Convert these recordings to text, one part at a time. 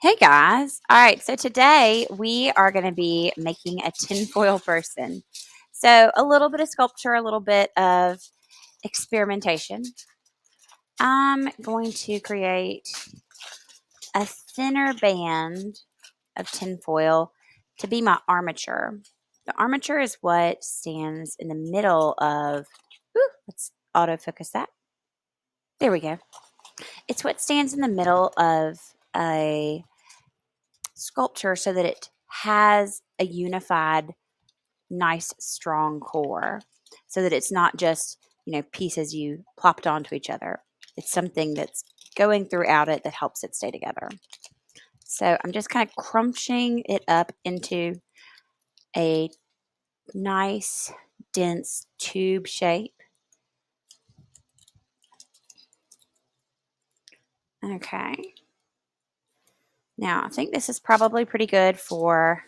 Hey guys. All right, so today we are going to be making a tinfoil person. So, a little bit of sculpture, a little bit of experimentation. I'm going to create a thinner band of tinfoil to be my armature. The armature is what stands in the middle of, let's autofocus that. There we go. It's what stands in the middle of a sculpture so that it has a unified, nice, strong core, so that it's not just, pieces you plopped onto each other. It's something that's going throughout it that helps it stay together. So I'm just kind of crunching it up into a nice, dense tube shape. Okay. Now, I think this is probably pretty good for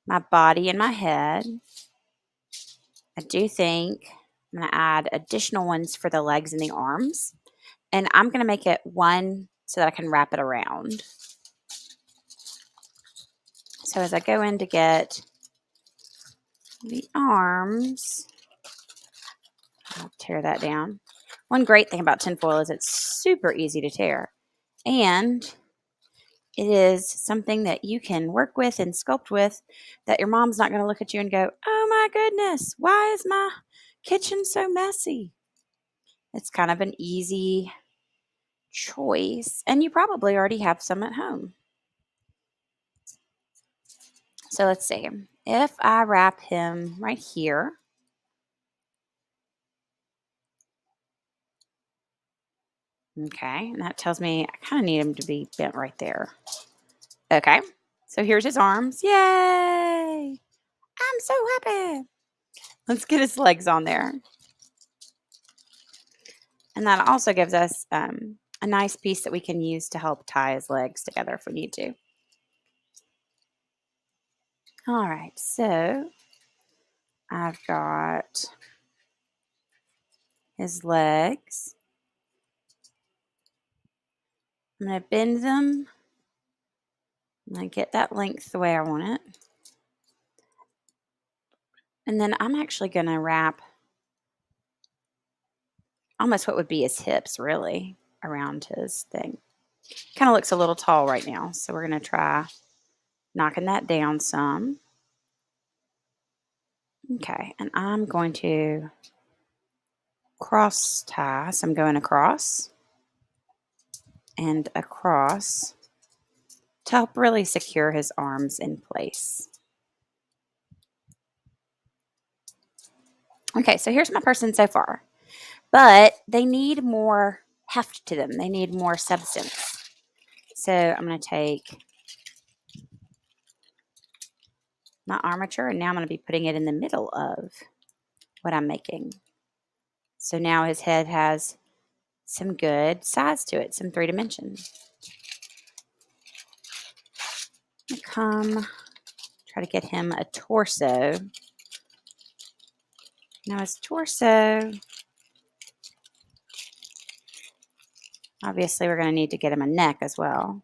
my body and my head. I do think I'm going to add additional ones for the legs and the arms. And I'm going to make it one so that I can wrap it around. So as I go in to get the arms, I'll tear that down. One great thing about tinfoil is it's super easy to tear. And it is something that you can work with and sculpt with that your mom's not going to look at you and go, "Oh my goodness, why is my kitchen so messy?" It's kind of an easy choice, and you probably already have some at home. So let's see. If I wrap him right here, okay, and that tells me I kind of need him to be bent right there. Okay, so here's his arms. Yay! I'm so happy. Let's get his legs on there. And that also gives us a nice piece that we can use to help tie his legs together if we need to. All right, so I've got his legs. I'm going to bend them. I'm going to get that length the way I want it. And then I'm actually going to wrap almost what would be his hips, really, around his thing. Kind of looks a little tall right now, so we're going to try knocking that down some. Okay, and I'm going to cross tie. So I'm going across and across to help really secure his arms in place. Okay, so here's my person so far. But they need more heft to them. They need more substance. So I'm going to take my armature and now I'm going to be putting it in the middle of what I'm making. So now his head has some good size to it, some 3 dimensions. Come try to get him a torso. Now his torso, obviously we're going to need to get him a neck as well.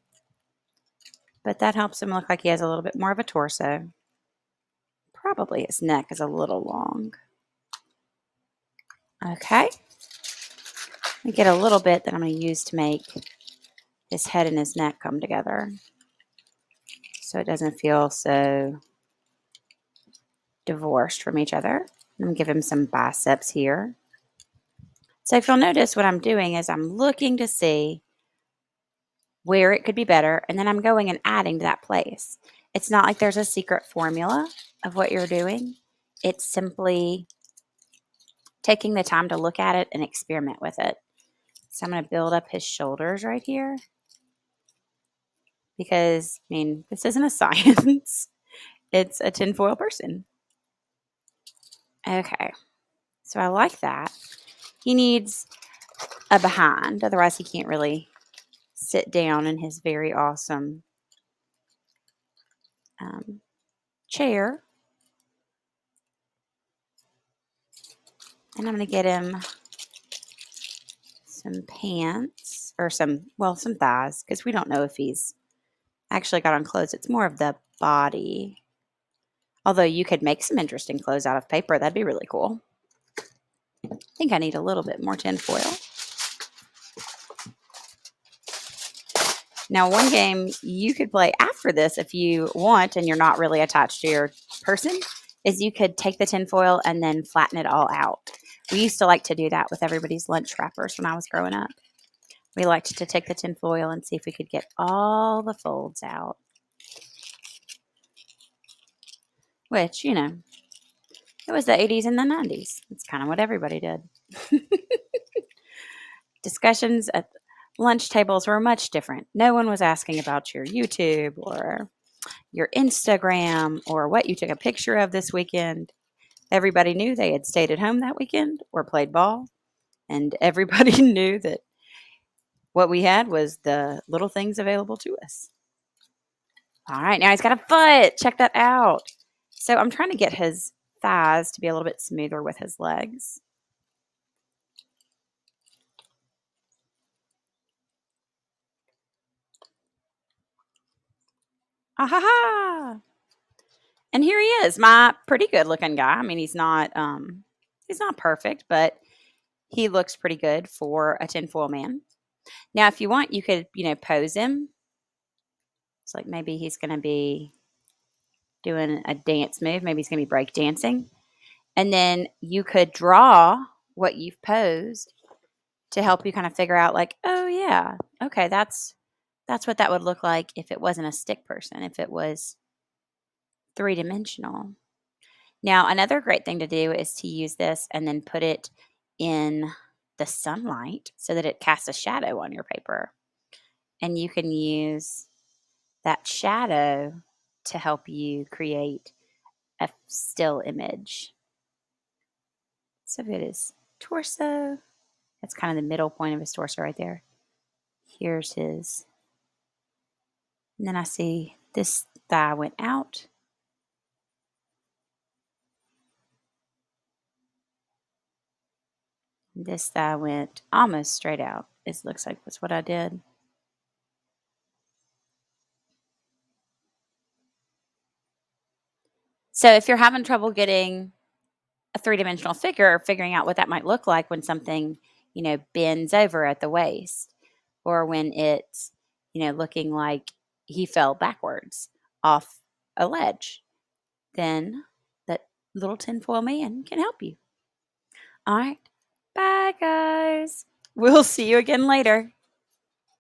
But that helps him look like he has a little bit more of a torso. Probably his neck is a little long. Okay. Let me get a little bit that I'm going to use to make his head and his neck come together so it doesn't feel so divorced from each other. I'm going to give him some biceps here. So if you'll notice, what I'm doing is I'm looking to see where it could be better, and then I'm going and adding to that place. It's not like there's a secret formula of what you're doing. It's simply taking the time to look at it and experiment with it. So I'm going to build up his shoulders right here because, this isn't a science. It's a tinfoil person. Okay, so I like that. He needs a behind, otherwise he can't really sit down in his very awesome chair. And I'm going to get him some pants or some thighs because we don't know if he's I actually got on clothes. It's more of the body. Although you could make some interesting clothes out of paper. That'd be really cool. I think I need a little bit more tin foil. Now, one game you could play after this if you want and you're not really attached to your person is you could take the tin foil and then flatten it all out. We used to like to do that with everybody's lunch wrappers when I was growing up. We liked to take the tin foil and see if we could get all the folds out. Which, you know, it was the 80s and the 90s. It's kind of what everybody did. Discussions at lunch tables were much different. No one was asking about your YouTube or your Instagram or what you took a picture of this weekend. Everybody knew they had stayed at home that weekend or played ball, and everybody knew that what we had was the little things available to us. All right, now he's got a foot. Check that out. So I'm trying to get his thighs to be a little bit smoother with his legs. Ah ha ha! And here he is, my pretty good looking guy. I mean, he's not perfect, but he looks pretty good for a tinfoil man. Now, if you want, you could, pose him. It's like maybe he's going to be doing a dance move. Maybe he's going to be break dancing. And then you could draw what you've posed to help you kind of figure out like, oh yeah, okay, that's what that would look like if it wasn't a stick person, if it was three-dimensional. Now, another great thing to do is to use this and then put it in the sunlight so that it casts a shadow on your paper. And you can use that shadow to help you create a still image. So it is torso. That's kind of the middle point of his torso right there. Here's his. And then I see this thigh went out. This thigh went almost straight out. It looks like that's what I did. So if you're having trouble getting a three-dimensional figure or figuring out what that might look like when something, bends over at the waist or when it's, looking like he fell backwards off a ledge, then that little tinfoil man can help you. All right. Bye, guys. We'll see you again later.